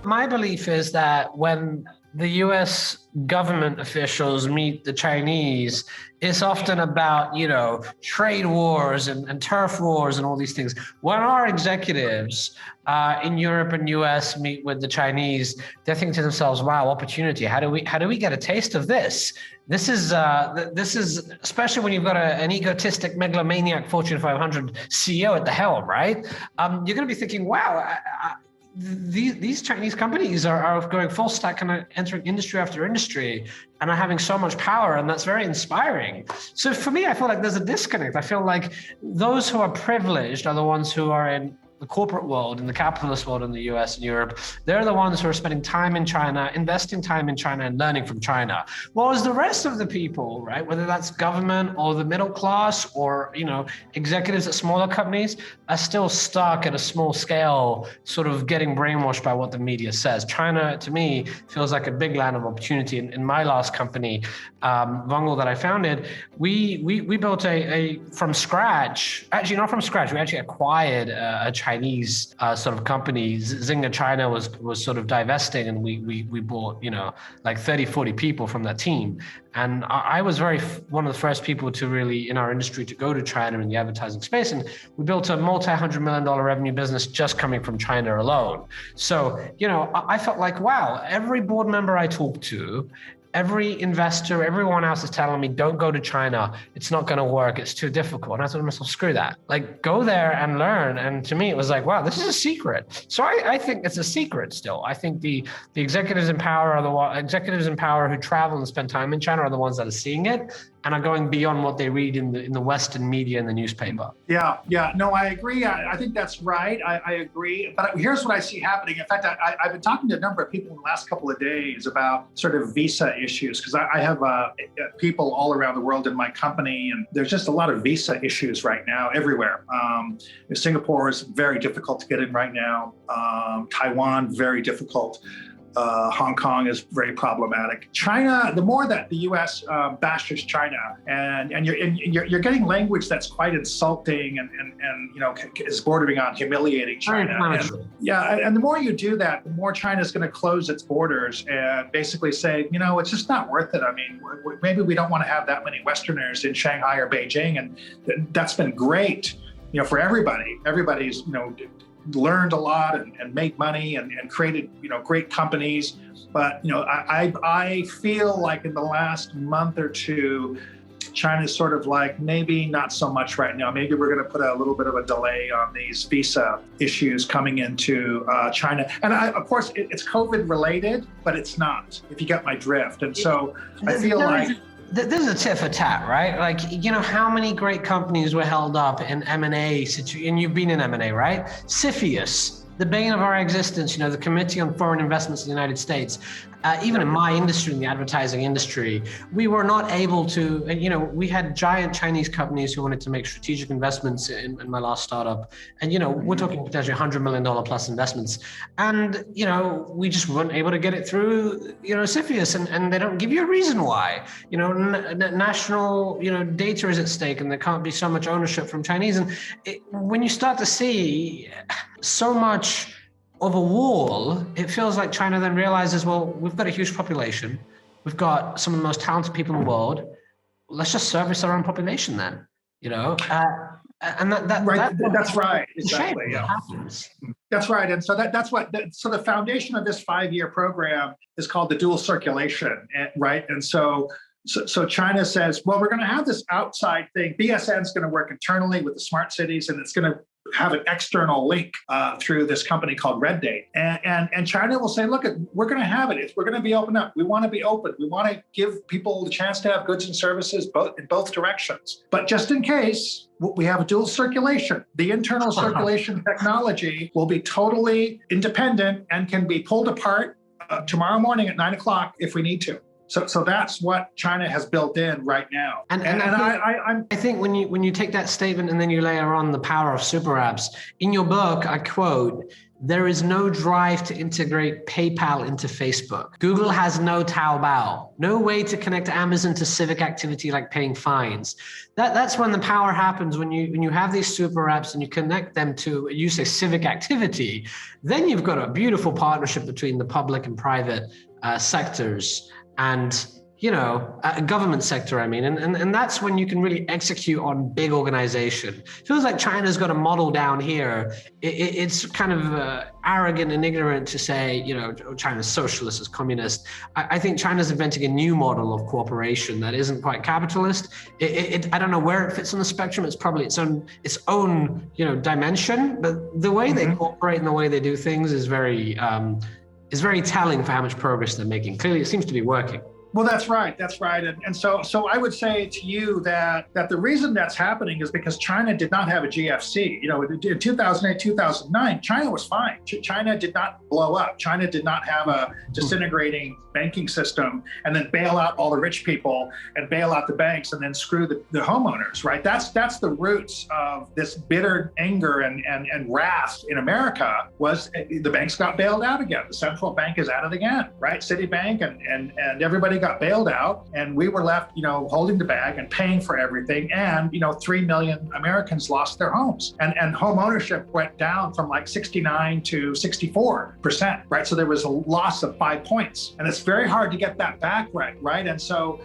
My belief is that when the US government officials meet the Chinese, it's often about, trade wars and turf wars and all these things. When our executives in Europe and US meet with the Chinese, they're thinking to themselves, wow, opportunity. How do we get a taste of this? This is especially when you've got an egotistic megalomaniac Fortune 500 CEO at the helm, right? You're going to be thinking, wow, these Chinese companies are going full stack and entering industry after industry and are having so much power, and that's very inspiring. So for me, I feel like there's a disconnect. I feel like those who are privileged are the ones who are in the corporate world, in the capitalist world in the US and Europe. They're the ones who are spending time in China, investing time in China and learning from China. Whereas the rest of the people, right, whether that's government or the middle class or, executives at smaller companies, are still stuck at a small scale, sort of getting brainwashed by what the media says. China, to me, feels like a big land of opportunity. In my last company, Vungle, that I founded, we built a from scratch, actually not from scratch, we actually acquired a Chinese sort of company. Zynga China was sort of divesting, and we bought, like 30, 40 people from that team. And I was one of the first people to really, in our industry, to go to China in the advertising space. And we built a multi-$100 million revenue business just coming from China alone. So, I felt like, wow, every board member I talked to, every investor, everyone else is telling me, don't go to China. It's not going to work. It's too difficult. And I thought to myself, screw that. Like, go there and learn. And to me, it was like, wow, this is a secret. So I think it's a secret still. I think the executives in power who travel and spend time in China are the ones that are seeing it and are going beyond what they read in the Western media and the newspaper. Yeah. No, I agree. I think that's right. I agree. But here's what I see happening. In fact, I've been talking to a number of people in the last couple of days about sort of visa issues, because I have people all around the world in my company, and there's just a lot of visa issues right now everywhere. Singapore is very difficult to get in right now. Taiwan, very difficult. Hong Kong is very problematic. China, the more that the U.S. bashes China, and you're getting language that's quite insulting and is bordering on humiliating China. And the more you do that, the more China is going to close its borders and basically say, it's just not worth it. I mean, maybe we don't want to have that many Westerners in Shanghai or Beijing, and that's been great, for everybody. Everybody's, learned a lot and made money and created, great companies. But, I feel like in the last month or two, China's sort of like, maybe not so much right now. Maybe we're going to put a little bit of a delay on these visa issues coming into China. And of course, it's COVID related, but it's not, if you get my drift. And so I feel like... There's a tit for tat, right? Like, how many great companies were held up in M&A, and you've been in M&A, right? CFIUS, the bane of our existence, the Committee on Foreign Investments in the United States. Even in my industry, in the advertising industry, we were not able to, we had giant Chinese companies who wanted to make strategic investments in my last startup. And, we're talking potentially $100 million plus investments. And, we just weren't able to get it through, CFIUS, and they don't give you a reason why. National, data is at stake, and there can't be so much ownership from Chinese. And when you start to see so much of a wall, it feels like China then realizes, well, we've got a huge population. We've got some of the most talented people in the world. Let's just service our own population then, and that's right. Exactly. Yeah. Happens. That's right. And so so the foundation of this 5-year program is called the dual circulation, right? And so China says, well, we're going to have this outside thing. BSN is going to work internally with the smart cities, and it's going to have an external link through this company called Red Date. And China will say, look, we're going to have it. We're going to be open up. We want to be open. We want to give people the chance to have goods and services in both directions. But just in case, we have a dual circulation. The internal circulation technology will be totally independent and can be pulled apart tomorrow morning at 9 o'clock if we need to. So that's what China has built in right now. And I think when you take that statement and then you layer on the power of super apps, in your book, I quote, There is no drive to integrate PayPal into Facebook. Google has no Taobao, no way to connect Amazon to civic activity like paying fines. That's when the power happens, when you have these super apps and you connect them to, you say, civic activity, then you've got a beautiful partnership between the public and private sectors and government sector, and that's when you can really execute on big organization. It feels like China's got a model down here. It's kind of arrogant and ignorant to say, China's socialist, is communist. I think China's inventing a new model of cooperation that isn't quite capitalist. I don't know where it fits on the spectrum. It's probably its own dimension, but the way they cooperate and the way they do things is very telling for how much progress they're making. Clearly, it seems to be working. Well, that's right. And so I would say to you that the reason that's happening is because China did not have a GFC. In 2008, 2009, China was fine. China did not blow up. China did not have a disintegrating banking system and then bail out all the rich people and bail out the banks and then screw the homeowners, right? That's the roots of this bitter anger and wrath in America. Was the banks got bailed out again. The central bank is at it again, right? Citibank and everybody got bailed out, and we were left, holding the bag and paying for everything. And 3 million Americans lost their homes, and home ownership went down from like 69 to 64%, right? So there was a loss of 5 points, and it's very hard to get that back, right? And so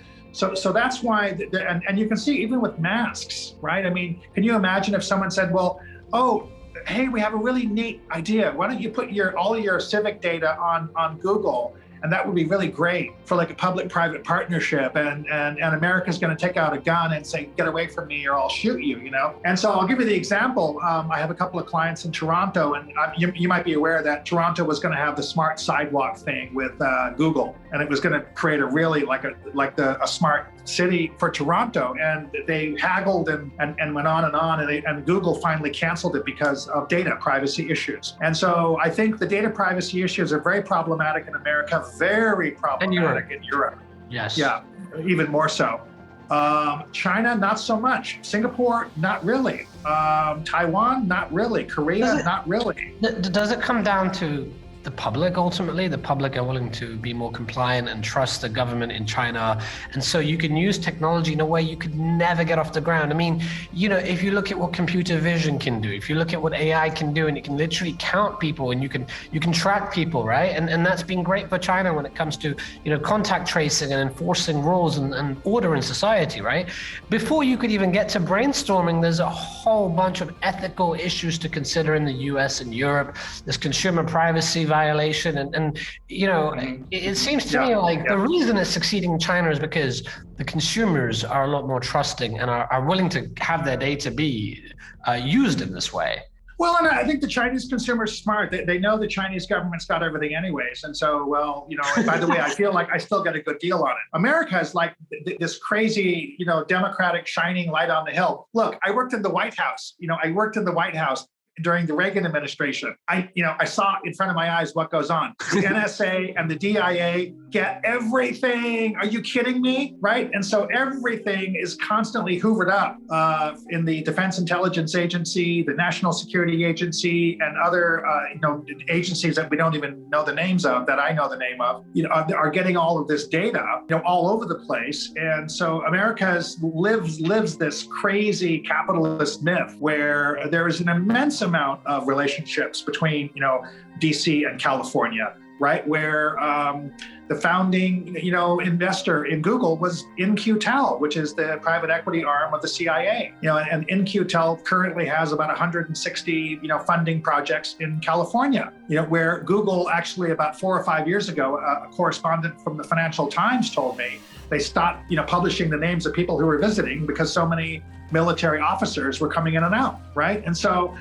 that's why, and you can see even with masks, right? I mean, can you imagine if someone said, well, oh, hey, we have a really neat idea. Why don't you put all of your civic data on Google? And that would be really great for like a public-private partnership. And America's going to take out a gun and say, get away from me or I'll shoot you, And so I'll give you the example. I have a couple of clients in Toronto, and you might be aware that Toronto was going to have the smart sidewalk thing with Google. And it was going to create a really like a smart city for Toronto. And they haggled and went on, and Google finally canceled it because of data privacy issues. And so I think the data privacy issues are very problematic in America, very problematic in Europe. Yes. Yeah, even more so. China, not so much. Singapore, not really. Taiwan, not really. Korea, not really. Does it come down to the public ultimately? The public are willing to be more compliant and trust the government in China. And so you can use technology in a way you could never get off the ground. I mean, if you look at what computer vision can do, if you look at what AI can do, and it can literally count people and you can track people, right? And that's been great for China when it comes to, contact tracing and enforcing rules and order in society, right? Before you could even get to brainstorming, there's a whole bunch of ethical issues to consider in the US and Europe. There's consumer privacy violation, and it seems to me like the reason it's succeeding in China is because the consumers are a lot more trusting and are willing to have their data be used in this way. Well, and I think the Chinese consumer's smart. They know the Chinese government's got everything anyways. And so, and by the way, I feel like I still get a good deal on it. America is like this crazy, democratic shining light on the hill. Look, I worked in the White House. During the Reagan administration. I saw in front of my eyes what goes on. The NSA and the DIA get everything. Are you kidding me? Right? And so everything is constantly hoovered up in the Defense Intelligence Agency, the National Security Agency, and other agencies that we don't even know the names of, that I know the name of, are getting all of this data, all over the place. And so America lives this crazy capitalist myth where there is an immense amount of relationships between, DC and California, right? Where the founding, investor in Google was In-Q-Tel, which is the private equity arm of the CIA. And In-Q-Tel currently has about 160, funding projects in California. Where Google actually about 4 or 5 years ago, a correspondent from the Financial Times told me they stopped, publishing the names of people who were visiting because so many military officers were coming in and out, right? And so,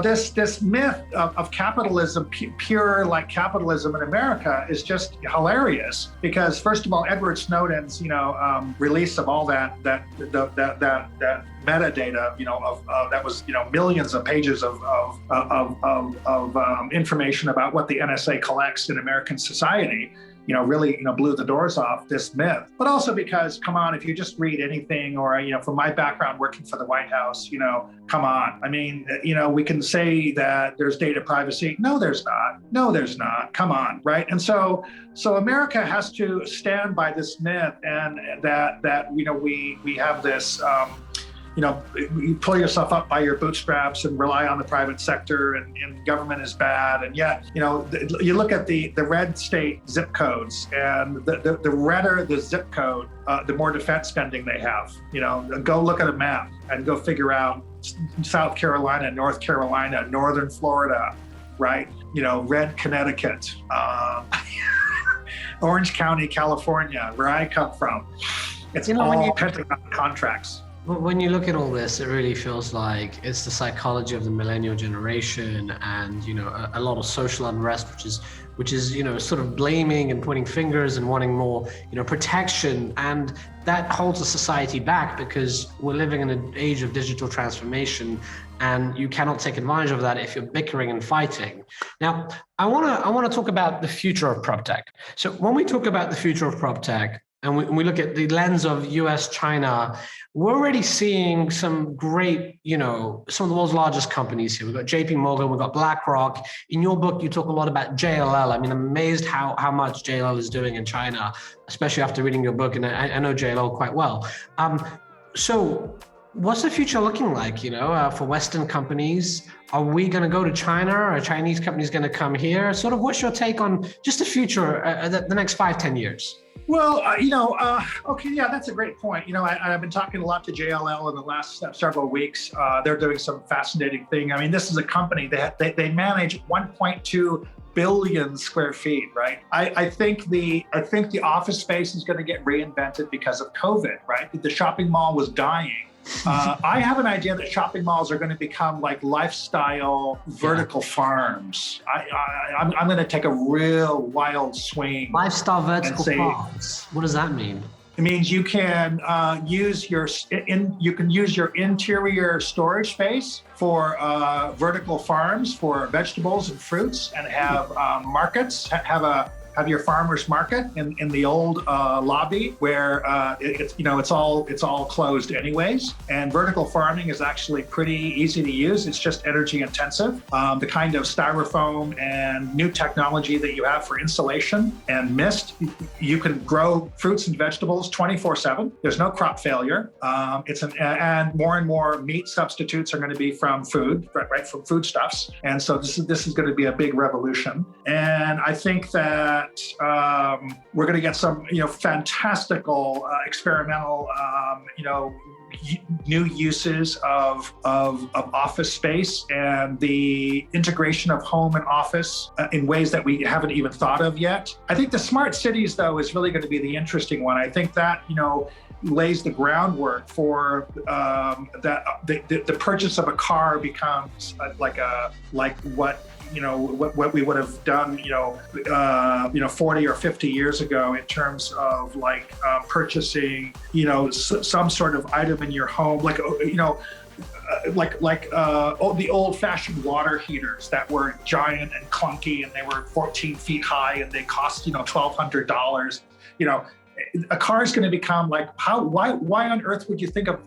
this myth of capitalism, pure like capitalism in America, is just hilarious. Because first of all, Edward Snowden's, release of all that metadata, that was, millions of pages of information about what the NSA collects in American society. really, blew the doors off this myth. But also because, come on, if you just read anything or, from my background working for the White House, come on. I mean, we can say that there's data privacy. No, there's not. No, there's not. Come on, right? And so America has to stand by this myth, and that we have this. You pull yourself up by your bootstraps and rely on the private sector, and government is bad. And yet, you look at the red state zip codes, and the redder the zip code, the more defense spending they have. Go look at a map and go figure out South Carolina, North Carolina, Northern Florida, right? Red Connecticut, Orange County, California, where I come from. It's all Pentagon contracts. When you look at all this, it really feels like it's the psychology of the millennial generation, and a lot of social unrest, which is sort of blaming and pointing fingers and wanting more protection, and that holds the society back because we're living in an age of digital transformation, and you cannot take advantage of that if you're bickering and fighting. Now, I want to talk about the future of proptech. So when we talk about the future of proptech, and we look at the lens of US, China, we're already seeing some great, some of the world's largest companies here. We've got JP Morgan, we've got BlackRock. In your book, you talk a lot about JLL. I mean, I'm amazed how much JLL is doing in China, especially after reading your book, and I know JLL quite well. So what's the future looking like, for Western companies? Are we going to go to China? Are Chinese companies going to come here? Sort of what's your take on just the future, the next 5-10 years? Well, okay, yeah, that's a great point. I've been talking a lot to JLL in the last several weeks. They're doing some fascinating thing. I mean, this is a company they manage 1.2 billion square feet, right? I think the office space is going to get reinvented because of COVID, right? The shopping mall was dying. I have an idea that shopping malls are going to become like lifestyle vertical farms. I'm going to take a real wild swing. Lifestyle vertical farms. What does that mean? It means you can use your interior storage space for vertical farms for vegetables and fruits, and have markets. Have your farmers market in the old lobby where it's all closed anyways. And vertical farming is actually pretty easy to use. It's just energy intensive. The kind of styrofoam and new technology that you have for insulation and mist, you can grow fruits and vegetables 24/7. There's no crop failure. And more meat substitutes are going to be from food, right, from foodstuffs. And so this is going to be a big revolution. And I think that we're going to get some, fantastical experimental, new uses of office space, and the integration of home and office in ways that we haven't even thought of yet. I think the smart cities, though, is really going to be the interesting one. I think that, lays the groundwork for the purchase of a car becomes like what we would have done, 40 or 50 years ago in terms of purchasing, some sort of item in your home, the old-fashioned water heaters that were giant and clunky, and they were 14 feet high, and they cost, $1,200. A car is going to become why on earth would you think of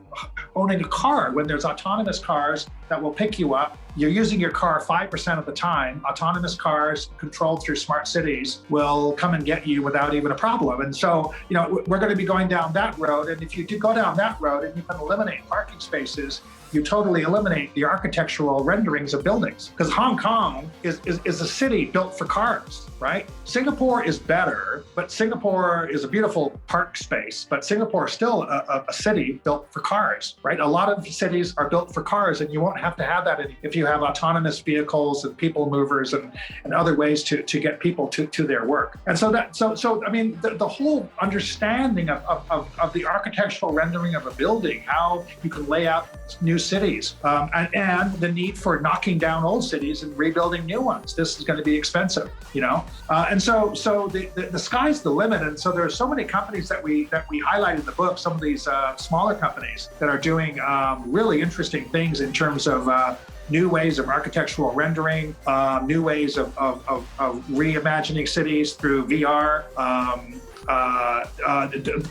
owning a car when there's autonomous cars that will pick you up? You're using your car 5% of the time. Autonomous cars controlled through smart cities will come and get you without even a problem. And so, we're going to be going down that road. And if you do go down that road and you can eliminate parking spaces, you totally eliminate the architectural renderings of buildings. Because Hong Kong is a city built for cars, right? Singapore is better, but Singapore is a beautiful park space, but Singapore is still a city built for cars, right? A lot of cities are built for cars, and you won't have to have that if you have autonomous vehicles and people movers and other ways to get people to their work. And so the whole understanding of the architectural rendering of a building, how you can lay out new cities, and the need for knocking down old cities and rebuilding new ones. This is going to be expensive, and so the sky's the limit. And so there are so many companies that we highlight in the book. Some of these smaller companies that are doing really interesting things in terms of new ways of architectural rendering, new ways of reimagining cities through VR.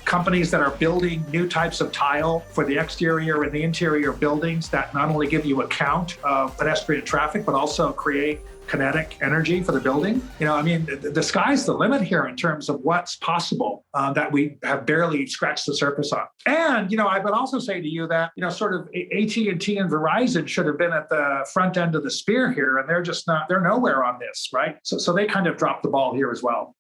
Companies that are building new types of tile for the exterior and the interior buildings that not only give you a count of pedestrian traffic, but also create kinetic energy for the building. The sky's the limit here in terms of what's possible that we have barely scratched the surface on. And, I would also say to you that, sort of AT&T and Verizon should have been at the front end of the spear here, and they're just not, they're nowhere on this, right? So they kind of dropped the ball here as well.